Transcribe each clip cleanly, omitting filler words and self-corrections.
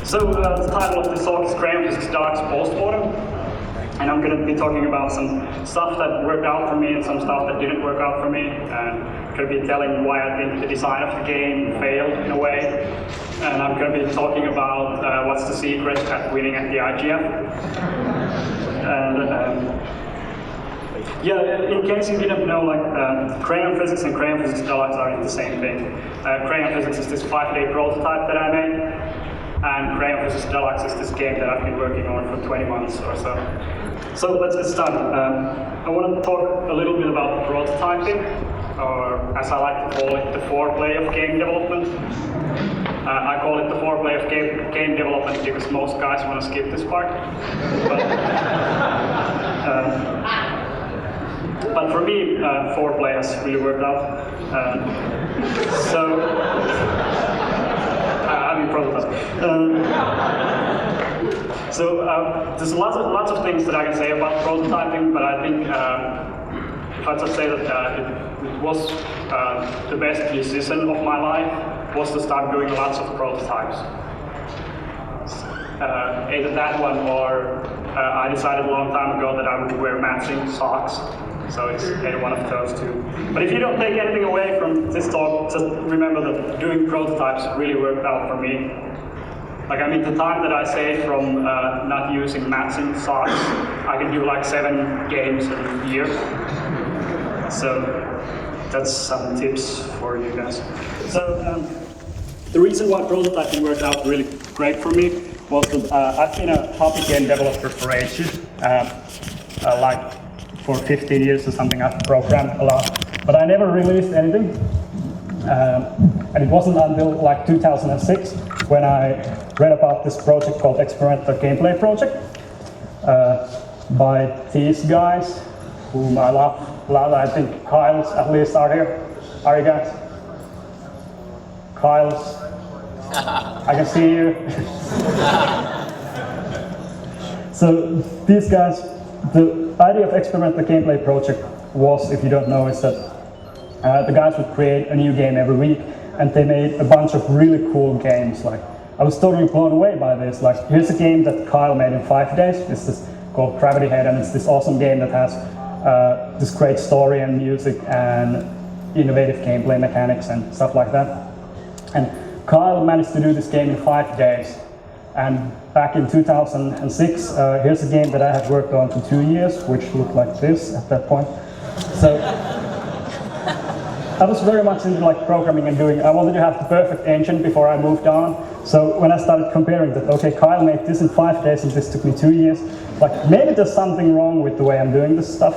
So the title of this talk is Crayon vs. Deluxe Postmortem, and I'm going to be talking about some stuff that worked out for me and some stuff that didn't work out for me, and going to be telling why I think the design of the game failed in a way, and I'm going to be talking about what's the secret at winning at the IGF. And yeah, in case you didn't know, like Crayon Physics and Crayon Physics Deluxe are the same thing. Crayon Physics is this 5-day prototype that I made. And Crayon vs. Deluxe is this game that I've been working on for 20 months or so. So let's get started. I want to talk a little bit about prototyping, or as I like to call it, the foreplay of game development. I call it the foreplay of game development because most guys want to skip this part. But for me, foreplay has really worked out. There's lots of things that I can say about prototyping, but I think if I just say that it was the best decision of my life was to start doing lots of prototypes. Either that one or I decided a long time ago that I would wear matching socks. So it's either one of those two. But if you don't take anything away from this talk, just remember that doing prototypes really worked out for me. Like, I mean, the time that I saved from not using matching socks, I can do like 7 games a year. So that's some tips for you guys. So the reason why prototyping worked out really great for me was that I've been a hobby game developer for ages. Like for 15 years or something, I've programmed a lot, but I never released anything. And it wasn't until like 2006 when I read about this project called Experimental Gameplay Project by these guys, whom I love. I think Kyle's at least are here. Are you guys? Kyle's. I can see you. So these guys, the idea of Experimental Gameplay Project was, if you don't know, is that the guys would create a new game every week, and they made a bunch of really cool games. Like, I was totally blown away by this. Like, here's a game that Kyle made in 5 days. It's this called Gravity Head, and it's this awesome game that has this great story and music and innovative gameplay mechanics and stuff like that. And Kyle managed to do this game in 5 days. And back in 2006, here's a game that I had worked on for 2 years, which looked like this at that point. So I was very much into like programming and I wanted to have the perfect engine before I moved on. So when I started comparing that, okay, Kyle made this in 5 days and this took me 2 years, like maybe there's something wrong with the way I'm doing this stuff.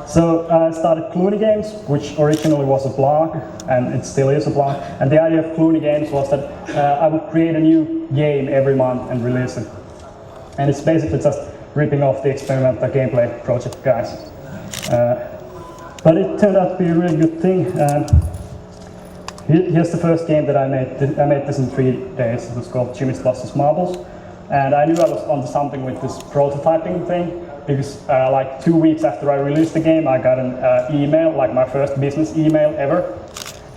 So I started Clooney Games, which originally was a blog, and it still is a blog. And the idea of Clooney Games was that I would create a new game every month and release it. And it's basically just ripping off the Experimental Gameplay Project guys. But it turned out to be a really good thing. Here's the first game that I made. I made this in 3 days. It was called Jimmy's Lost Marbles. And I knew I was onto something with this prototyping thing, because like 2 weeks after I released the game, I got an email, like my first business email ever.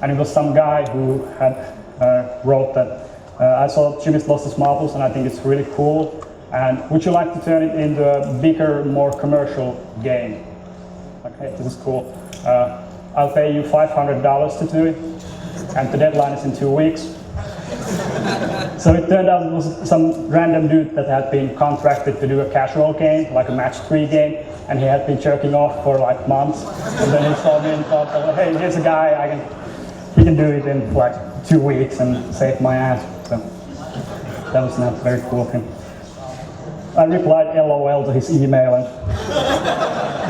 And it was some guy who had wrote that, I saw Jimmy's Lost Marbles and I think it's really cool. And would you like to turn it into a bigger, more commercial game? Okay, this is cool. I'll pay you $500 to do it, and the deadline is in 2 weeks. So it turned out it was some random dude that had been contracted to do a casual game, like a match 3 game, and he had been jerking off for like months. And then he saw me and thought, oh, hey, here's a guy, he can do it in like 2 weeks and save my ass. So that was not very cool of him. I replied LOL to his email and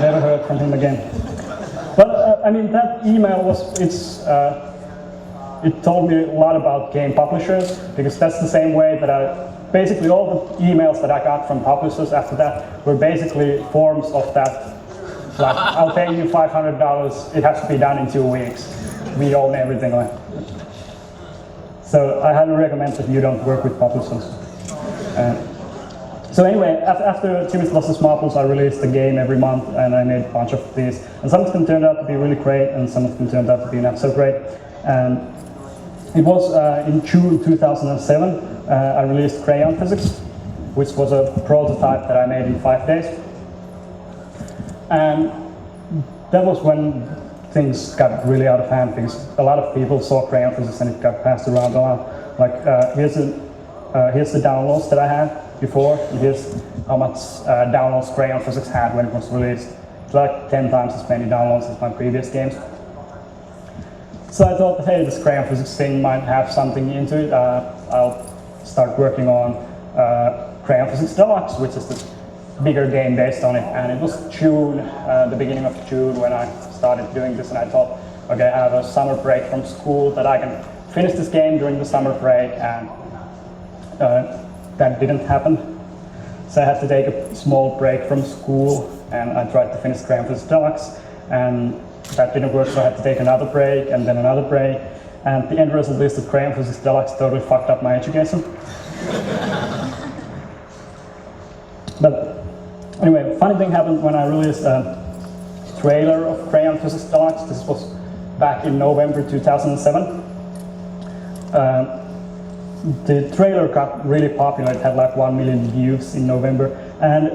never heard from him again. But I mean, that email it told me a lot about game publishers, because that's the same way that basically all the emails that I got from publishers after that were basically forms of that, like, I'll pay you $500, it has to be done in 2 weeks. We own everything. So I highly recommend that you don't work with publishers. So anyway, after Jimmy's Lost Marbles, I released a game every month, and I made a bunch of these. And some of them turned out to be really great, and some of them turned out to be not so great. And It was in June 2007, I released Crayon Physics, which was a prototype that I made in 5 days. And that was when things got really out of hand because a lot of people saw Crayon Physics and it got passed around a lot. Like, here's the downloads that I had before, and here's how much downloads Crayon Physics had when it was released. It's like 10 times as many downloads as my previous games. So I thought, hey, this Crayon Physics thing might have something into it. I'll start working on Crayon Physics Deluxe, which is this bigger game based on it. And it was June, the beginning of June, when I started doing this. And I thought, okay, I have a summer break from school that I can finish this game during the summer break. And that didn't happen. So I had to take a small break from school, and I tried to finish Crayon Physics Deluxe. And that didn't work, so I had to take another break, and then another break. And the end result is that Crayon Physics Deluxe totally fucked up my education. But anyway, funny thing happened when I released a trailer of Crayon Physics Deluxe. This was back in November 2007. The trailer got really popular. It had like 1 million views in November. And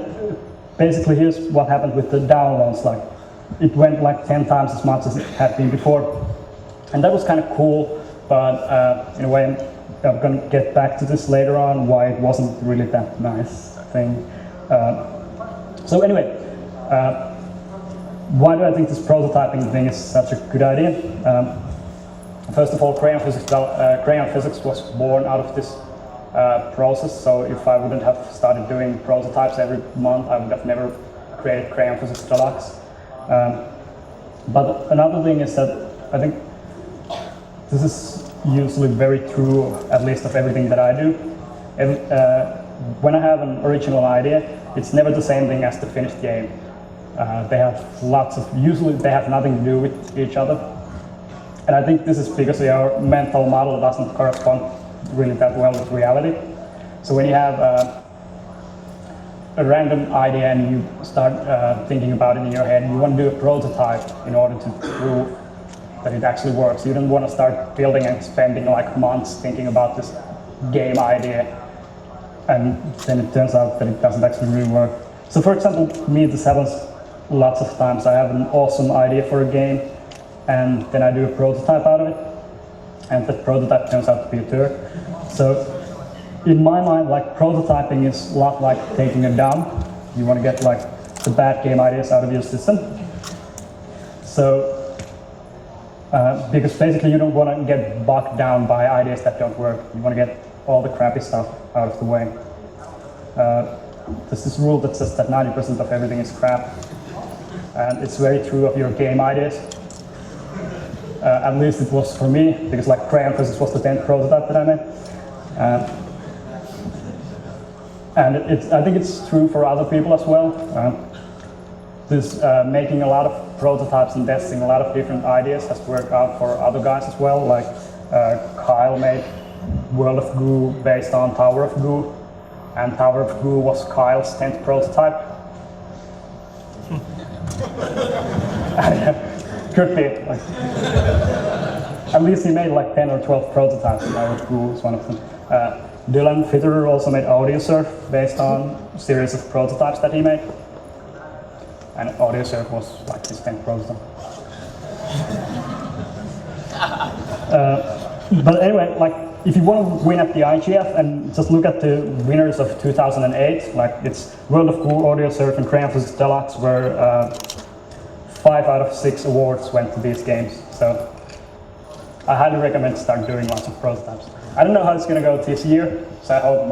basically, here's what happened with the downloads. Like, it went like 10 times as much as it had been before. And that was kind of cool, but in a way, I'm going to get back to this later on, why it wasn't really that nice thing. So anyway, why do I think this prototyping thing is such a good idea? First of all, Crayon Physics was born out of this process, so if I wouldn't have started doing prototypes every month, I would have never created Crayon Physics Deluxe. But another thing is that I think this is usually very true, at least of everything that I do. When I have an original idea, it's never the same thing as the finished game. They have usually they have nothing to do with each other. And I think this is because your mental model doesn't correspond really that well with reality. So when you have a random idea and you start thinking about it in your head, you want to do a prototype in order to prove that it actually works. You don't want to start building and spending like months thinking about this game idea, and then it turns out that it doesn't actually really work. So for example, me, this happens lots of times. I have an awesome idea for a game, and then I do a prototype out of it, and that prototype turns out to be a turd. So in my mind, like, prototyping is a lot like taking a dump. You want to get like the bad game ideas out of your system. So, because basically you don't want to get bogged down by ideas that don't work. You want to get all the crappy stuff out of the way. There's this rule that says that 90% of everything is crap. And it's very true of your game ideas. At least it was for me, because like Crayon Physics was the 10th prototype that I made. And I think it's true for other people as well. Making a lot of prototypes and testing a lot of different ideas has worked out for other guys as well. Like Kyle made World of Goo based on Tower of Goo, and Tower of Goo was Kyle's 10th prototype. Could be. Like, at least he made like 10 or 12 prototypes. Tower of Goo was one of them. Dylan Fitterer also made AudioSurf based on a series of prototypes that he made. And AudioSurf was like his 10th prototype. But anyway, like, if you want to win at the IGF and just look at the winners of 2008, like it's World of Goo, AudioSurf, and Crayon Physics Deluxe, where 5 out of 6 awards went to these games. So I highly recommend start doing lots of prototypes. I don't know how it's going to go this year, so I hope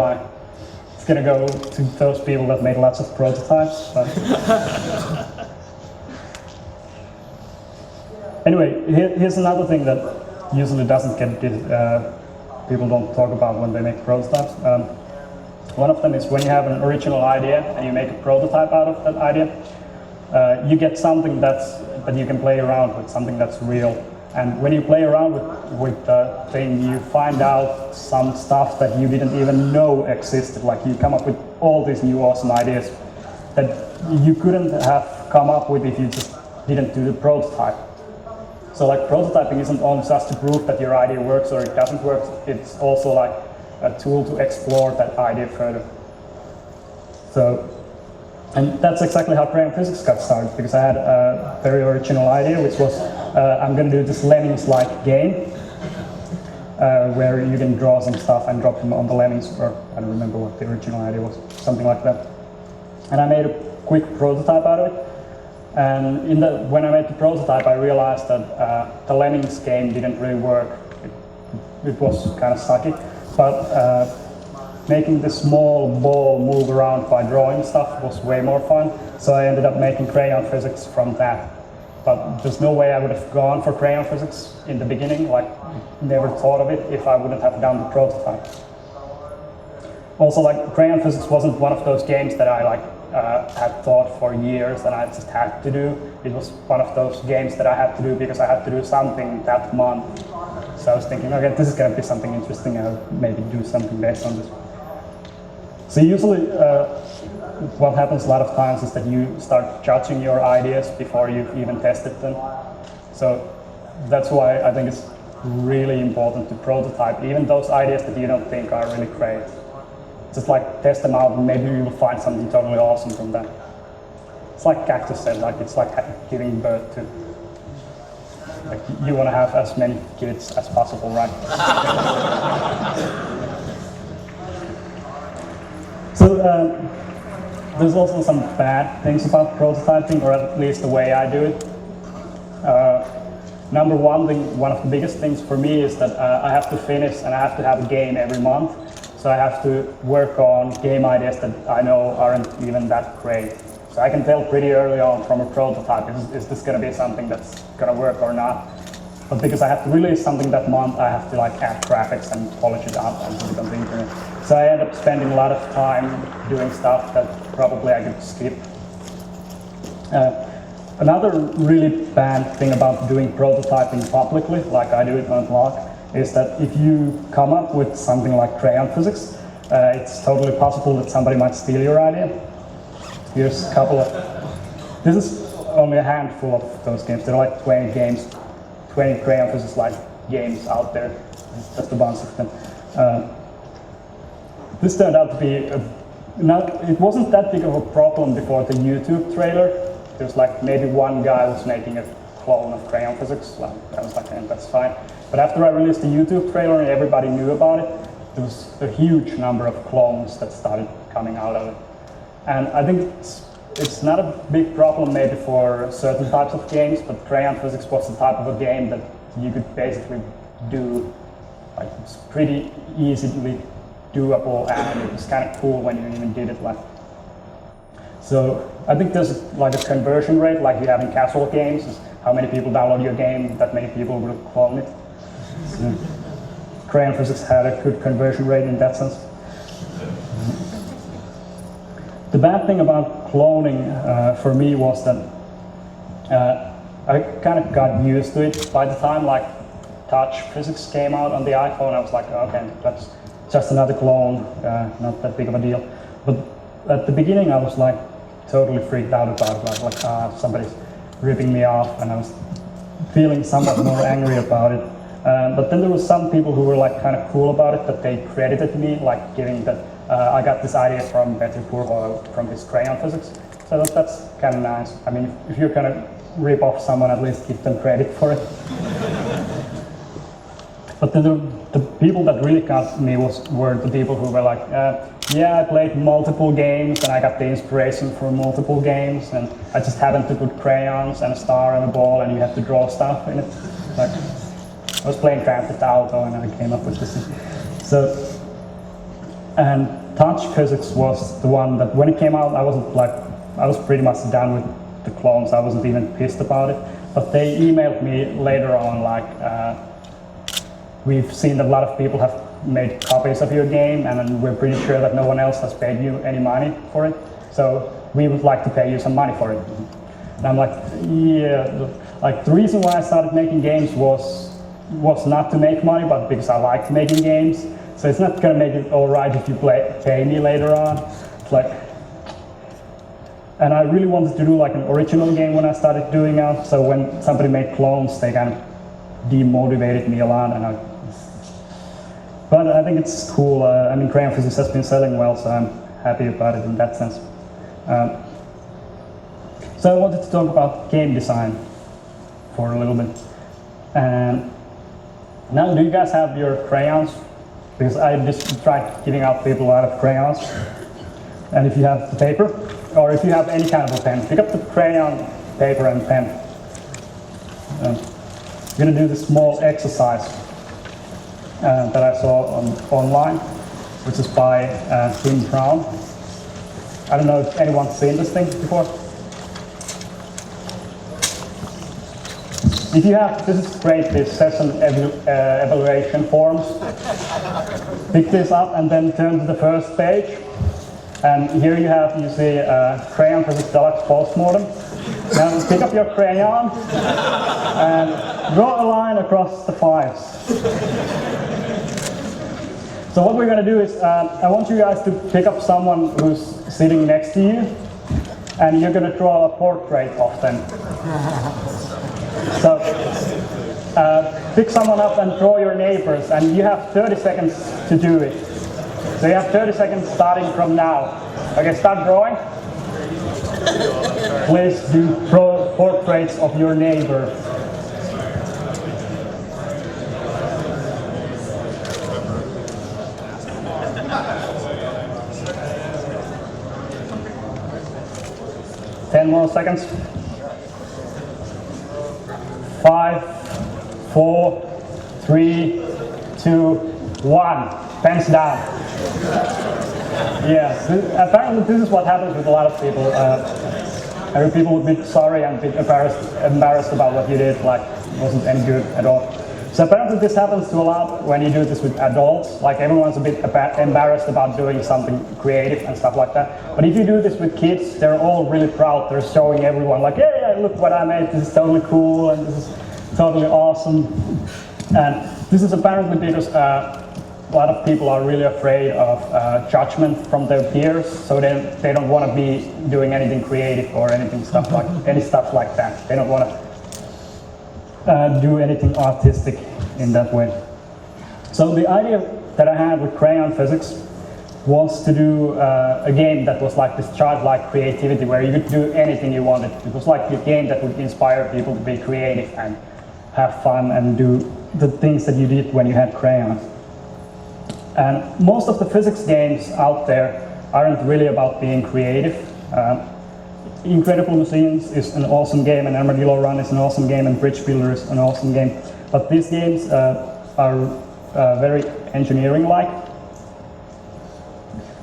it's going to go to those people that made lots of prototypes. But anyway, here's another thing that usually doesn't get people don't talk about when they make prototypes. One of them is when you have an original idea and you make a prototype out of that idea, you get something that you can play around with, something that's real. And when you play around with the thing, you find out some stuff that you didn't even know existed. Like, you come up with all these new awesome ideas that you couldn't have come up with if you just didn't do the prototype. So like prototyping isn't only just to prove that your idea works or it doesn't work, it's also like a tool to explore that idea further. So, and that's exactly how Crayon Physics got started, because I had a very original idea, which was I'm going to do this Lemmings-like game where you can draw some stuff and drop them on the Lemmings, or I don't remember what the original idea was, something like that. And I made a quick prototype out of it. And when I made the prototype, I realized that the Lemmings game didn't really work. It was kind of sucky, but making the small ball move around by drawing stuff was way more fun. So I ended up making Crayon Physics from that. But there's no way I would have gone for Crayon Physics in the beginning, like never thought of it if I wouldn't have done the prototype. Also, like Crayon Physics wasn't one of those games that I had thought for years and I just had to do. It was one of those games that I had to do because I had to do something that month. So I was thinking, okay, this is going to be something interesting, I'll maybe do something based on this. So usually what happens a lot of times is that you start judging your ideas before you've even tested them. So that's why I think it's really important to prototype even those ideas that you don't think are really great. Just like test them out and maybe you will find something totally awesome from that. It's like Cactus said, like it's like giving birth to, like you want to have as many kids as possible, right? So there's also some bad things about prototyping, or at least the way I do it. Number one thing, one of the biggest things for me is that I have to finish and I have to have a game every month. So I have to work on game ideas that I know aren't even that great. So I can tell pretty early on from a prototype, is this going to be something that's going to work or not? But because I have to release something that month, I have to like add graphics and polish it up and put it on the internet. So I end up spending a lot of time doing stuff that probably I could skip. Another really bad thing about doing prototyping publicly, like I do it on blog, is that if you come up with something like Crayon Physics, it's totally possible that somebody might steal your idea. Here's a couple of, this is only a handful of those games. There are like 20 games, 20 Crayon Physics-like games out there, just a bunch of them. This turned out to be, it wasn't that big of a problem before the YouTube trailer. There's like maybe one guy was making a clone of Crayon Physics. Well, I was like, that's fine. But after I released the YouTube trailer and everybody knew about it, there was a huge number of clones that started coming out of it. And I think it's not a big problem maybe for certain types of games, but Crayon Physics was the type of a game that you could basically do, like it's pretty easily doable, and it was kind of cool when you even did it like. So I think there's like a conversion rate, like you have in casual games, is how many people download your game, that many people will clone it. So Crayon Physics had a good conversion rate in that sense. The bad thing about cloning for me was that I kind of got used to it. By the time like Touch Physics came out on the iPhone, I was like, okay, that's just another clone, not that big of a deal. But at the beginning, I was like totally freaked out about it, like somebody's ripping me off, and I was feeling somewhat more angry about it. But then there was some people who were like kind of cool about it, that they credited me, like giving that I got this idea from Petri Purho from his Crayon Physics. So that's kind of nice. I mean, if you're gonna rip off someone, at least give them credit for it. But then the people that really got me were the people who were like, yeah, I played multiple games and I got the inspiration for multiple games, and I just happened to put crayons and a star and a ball and you have to draw stuff in it. Like, I was playing Grand Theft Auto and I came up with this thing. So, and Touch Physics was the one that when it came out, I was pretty much done with the clones. I wasn't even pissed about it. But they emailed me later on like, we've seen that a lot of people have made copies of your game, and we're pretty sure that no one else has paid you any money for it. So we would like to pay you some money for it. And I'm like, yeah, like the reason why I started making games was not to make money, but because I liked making games. So it's not gonna make it all right if you pay me later on. It's like, And I really wanted to do like an original game when I started doing it. So when somebody made clones, they kind of demotivated me a lot. But I think it's cool. I mean, Crayon Physics has been selling well, so I'm happy about it in that sense. So I wanted to talk about game design for a little bit. And now, do you guys have your crayons? Because I just tried giving out people a lot of crayons. And if you have the paper, or if you have any kind of a pen, pick up the crayon, paper, and pen. I'm going to do this small exercise that I saw online, which is by Tim Brown. I don't know if anyone's seen this thing before. If you have, this is great, this session evaluation forms. Pick this up and then turn to the first page. And here you see Crayon Physics Deluxe Postmortem. Now pick up your crayon and draw a line across the 5s. So what we're going to do is, I want you guys to pick up someone who's sitting next to you, and you're going to draw a portrait of them. So pick someone up and draw your neighbors, and you have 30 seconds to do it. So you have 30 seconds starting from now. Okay, start drawing. Please do draw portraits of your neighbor. Ten more seconds. 5, 4, 3, 2, 1. Pens down. Yeah, apparently this is what happens with a lot of people. Every people would be sorry and a bit embarrassed about what you did, like it wasn't any good at all. So apparently this happens to a lot when you do this with adults. Like everyone's a bit embarrassed about doing something creative and stuff like that. But if you do this with kids, they're all really proud. They're showing everyone like, hey, look what I made. This is totally cool and this is totally awesome. And this is apparently because a lot of people are really afraid of judgment from their peers, so they don't want to be doing anything creative or anything stuff like that. They don't want to do anything artistic in that way. So the idea that I had with Crayon Physics was to do a game that was like this childlike creativity, where you could do anything you wanted. It was like a game that would inspire people to be creative and have fun and do the things that you did when you had crayons. And most of the physics games out there aren't really about being creative. Incredible Machines is an awesome game, and Armadillo Run is an awesome game, and Bridge Builder is an awesome game. But these games are very engineering-like.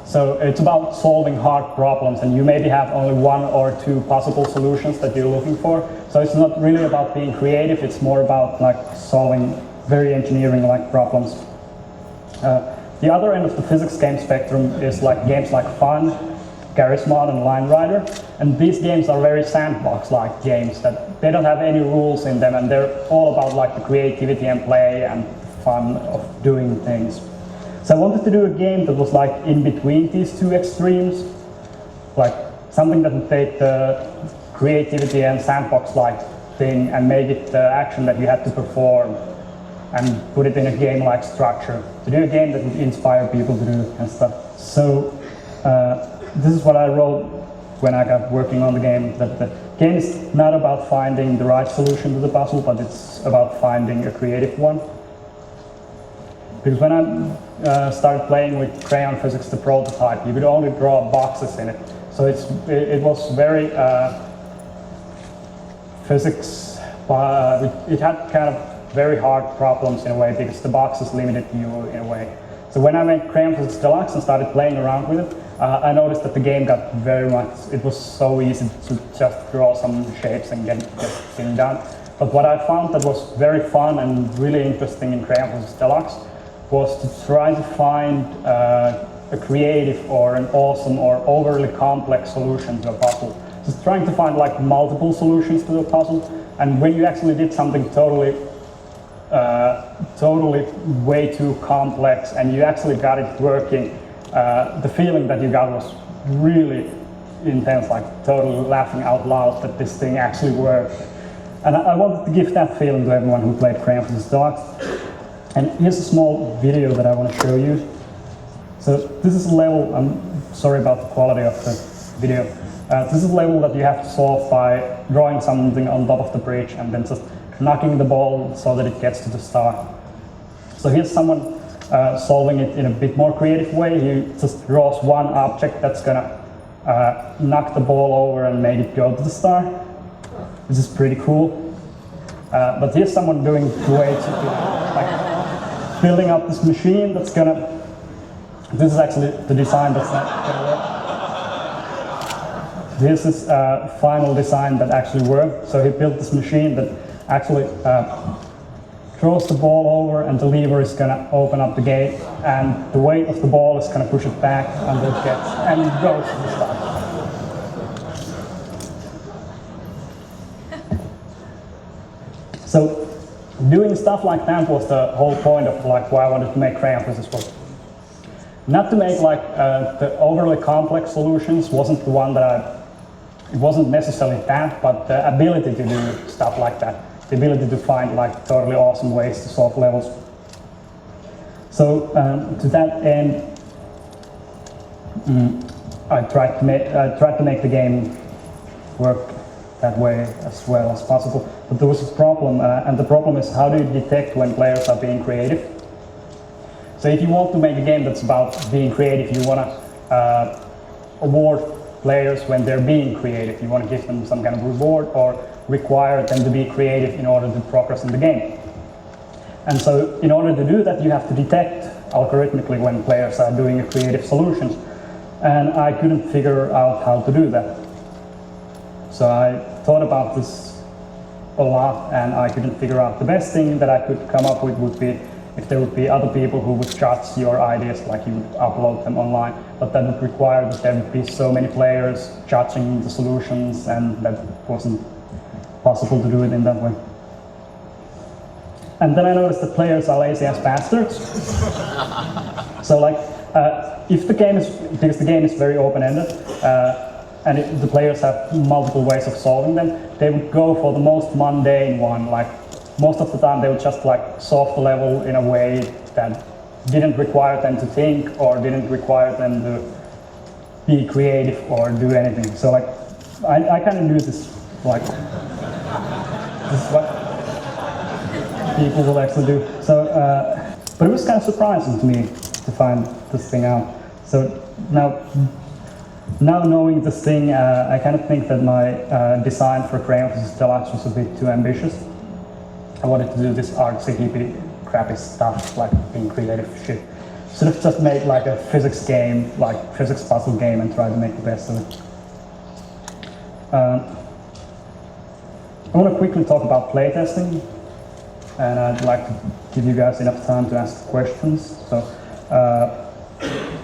So it's about solving hard problems, and you maybe have only 1 or 2 possible solutions that you're looking for. So it's not really about being creative, it's more about like solving very engineering-like problems. The other end of the physics game spectrum is like games like Fun, Garry's Mod, and Line Rider. And these games are very sandbox-like games that they don't have any rules in them, and they're all about like the creativity and play and fun of doing things. So I wanted to do a game that was like in between these 2 extremes, like something that would take the creativity and sandbox-like thing and make it the action that you had to perform, and put it in a game-like structure, to do a game that would inspire people to do and stuff. So this is what I wrote when I got working on the game, that the game is not about finding the right solution to the puzzle, but it's about finding a creative one. Because when I started playing with Crayon Physics, the prototype, you could only draw boxes in it. So it was very physics, it had kind of very hard problems in a way, because the boxes limited you in a way. So when I made Crayon Physics Deluxe and started playing around with it, I noticed that the game got very much, it was so easy to just draw some shapes and get things done. But what I found that was very fun and really interesting in Crayon Physics Deluxe was to try to find a creative or an awesome or overly complex solution to a puzzle. Just trying to find like multiple solutions to the puzzle, and when you actually did something totally way too complex and you actually got it working, the feeling that you got was really intense, like totally laughing out loud that this thing actually worked. And I wanted to give that feeling to everyone who played Crayon vs. Deluxe. And here's a small video that I want to show you. So this is a level, I'm sorry about the quality of the video. This is a level that you have to solve by drawing something on top of the bridge and then just knocking the ball so that it gets to the star. So here's someone solving it in a bit more creative way. He just draws one object that's gonna knock the ball over and make it go to the star. This is pretty cool. But here's someone doing the way to like building up this machine that's gonna. This is actually the design that's not gonna work. This is a final design that actually worked. So he built this machine that actually throws the ball over, and the lever is gonna open up the gate, and the weight of the ball is gonna push it back until it gets and it goes to the star. So doing stuff like that was the whole point of like why I wanted to make Crayon vs. Deluxe. Not to make like the overly complex solutions wasn't the one that it wasn't necessarily that, but the ability to do stuff like that, the ability to find like totally awesome ways to solve levels. So to that end, I tried to make the game work that way as well as possible. But there was a problem, and the problem is how do you detect when players are being creative? So if you want to make a game that's about being creative, you want to award players when they're being creative. You want to give them some kind of reward or require them to be creative in order to progress in the game. And so in order to do that, you have to detect algorithmically when players are doing a creative solution. And I couldn't figure out how to do that. So I thought about this a lot, and I couldn't figure out. The best thing that I could come up with would be if there would be other people who would judge your ideas, like you would upload them online, but that would require that there would be so many players judging the solutions, and that wasn't possible to do it in that way. And then I noticed that players are lazy as bastards. So like, if the game is, because the game is very open-ended, and the players have multiple ways of solving them, they would go for the most mundane one. Like most of the time they would just like solve the level in a way that didn't require them to think or didn't require them to be creative or do anything. So like, I kind of knew this, like, this is what people will actually do. So, but it was kind of surprising to me to find this thing out. So now knowing this thing, I kind of think that my design for Crayon vs. Deluxe was a bit too ambitious. I wanted to do this artsy, hippie, crappy stuff, like being creative shit. Should have just made like a physics game, like physics puzzle game, and try to make the best of it. I want to quickly talk about playtesting, and I'd like to give you guys enough time to ask questions. So,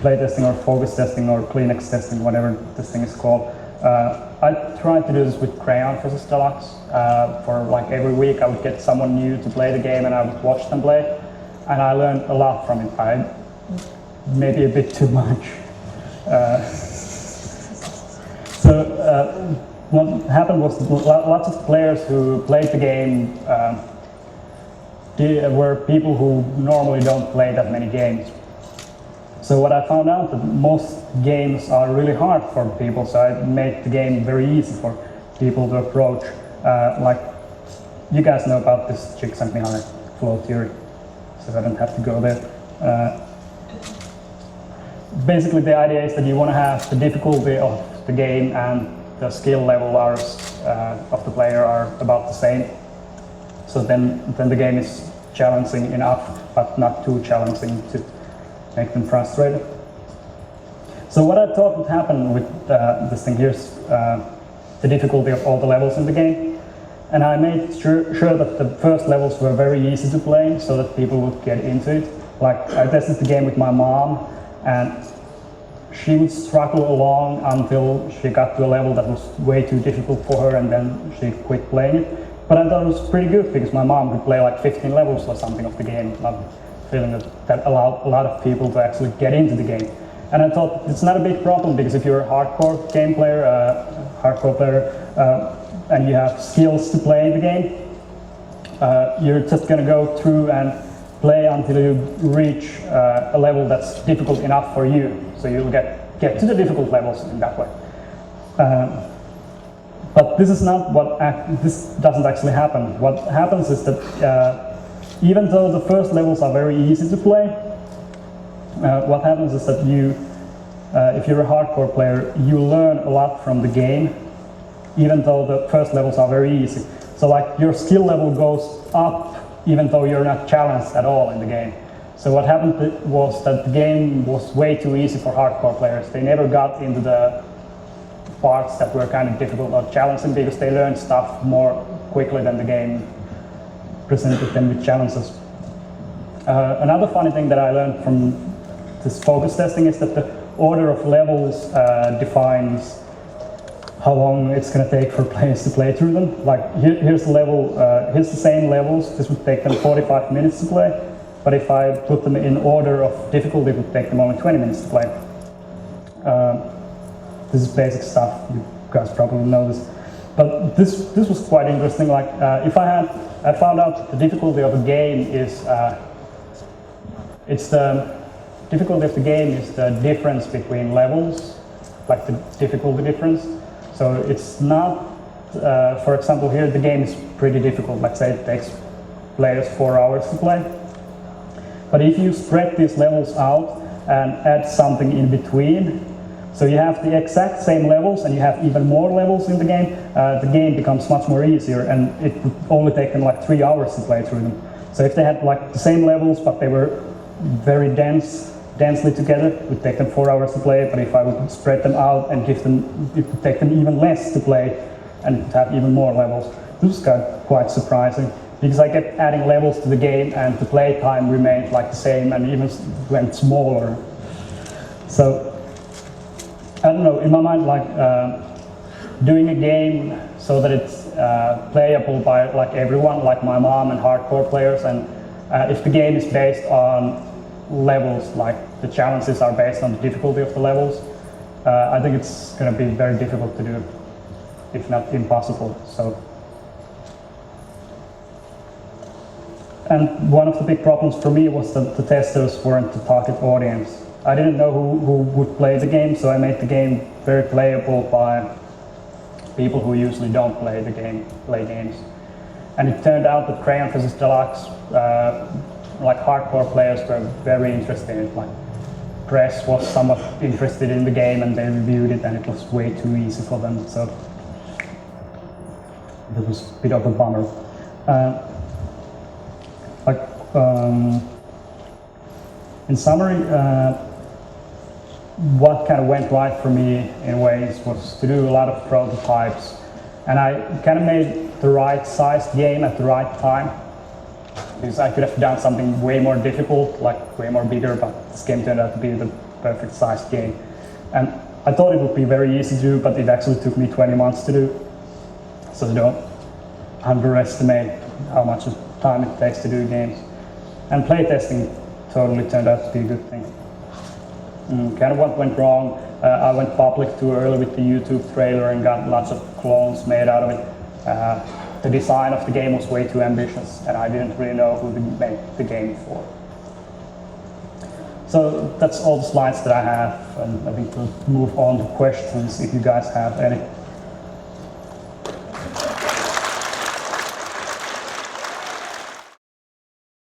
playtesting or focus testing or Kleenex testing, whatever this thing is called. I tried to do this with Crayon vs. Deluxe. For like every week I would get someone new to play the game and I would watch them play, and I learned a lot from it. Maybe a bit too much. What happened was lots of players who played the game were people who normally don't play that many games. So what I found out that most games are really hard for people, so I made the game very easy for people to approach. Like, you guys know about this Csikszentmihalyi flow theory, so I don't have to go there. Basically the idea is that you want to have the difficulty of the game and the skill level of the player are about the same. So then the game is challenging enough, but not too challenging to make them frustrated. So what I thought would happen with this thing here is the difficulty of all the levels in the game. And I made sure that the first levels were very easy to play so that people would get into it. Like, I tested the game with my mom, and she would struggle along until she got to a level that was way too difficult for her, and then she quit playing it. But I thought it was pretty good because my mom could play like 15 levels or something of the game. I'm feeling that allowed a lot of people to actually get into the game. And I thought it's not a big problem because if you're a hardcore game player, and you have skills to play the game, you're just going to go through and play until you reach a level that's difficult enough for you. So you'll get to the difficult levels in that way. But this is not what this doesn't actually happen. What happens is that even though the first levels are very easy to play, what happens is that if you're a hardcore player, you learn a lot from the game, even though the first levels are very easy. So like your skill level goes up even though you're not challenged at all in the game. So what happened was that the game was way too easy for hardcore players. They never got into the parts that were kind of difficult or challenging because they learned stuff more quickly than the game presented them with challenges. Another funny thing that I learned from this focus testing is that the order of levels defines how long it's going to take for players to play through them. Like here's the level, here's the same levels. This would take them 45 minutes to play, but if I put them in order of difficulty, it would take them only 20 minutes to play. This is basic stuff. You guys probably know this, but this was quite interesting. Like I found out the difficulty of a game is the difficulty of the game is the difference between levels, like the difficulty difference. So it's not, for example, here the game is pretty difficult. Let's say it takes players 4 hours to play. But if you spread these levels out and add something in between, so you have the exact same levels and you have even more levels in the game becomes much more easier, and it would only take them like 3 hours to play through them. So if they had like the same levels but they were very densely together, it would take them 4 hours to play, but if I would spread them out and it would take them even less to play and have even more levels. This was quite surprising because I kept adding levels to the game and the play time remained like the same and even went smaller. So I don't know, in my mind, like doing a game so that it's playable by like everyone, like my mom and hardcore players, and if the game is based on levels, like the challenges are based on the difficulty of the levels, I think it's going to be very difficult to do, if not impossible. So, and one of the big problems for me was that the testers weren't the target audience. I didn't know who would play the game, so I made the game very playable by people who usually don't play games. And it turned out that Crayon vs. Deluxe, like hardcore players were very interested in it. Like press was somewhat interested in the game and they reviewed it, and it was way too easy for them. So it was a bit of a bummer. In summary, what kind of went right for me in ways was to do a lot of prototypes, and I kind of made the right sized game at the right time, because I could have done something way more difficult, like way more bigger, but this game turned out to be the perfect sized game. And I thought it would be very easy to do, but it actually took me 20 months to do. So don't underestimate how much time it takes to do games. And playtesting totally turned out to be a good thing. Kind of what went wrong, I went public too early with the YouTube trailer and got lots of clones made out of it. The design of the game was way too ambitious, and I didn't really know who to make the game for. So that's all the slides that I have, and I think we'll move on to questions if you guys have any.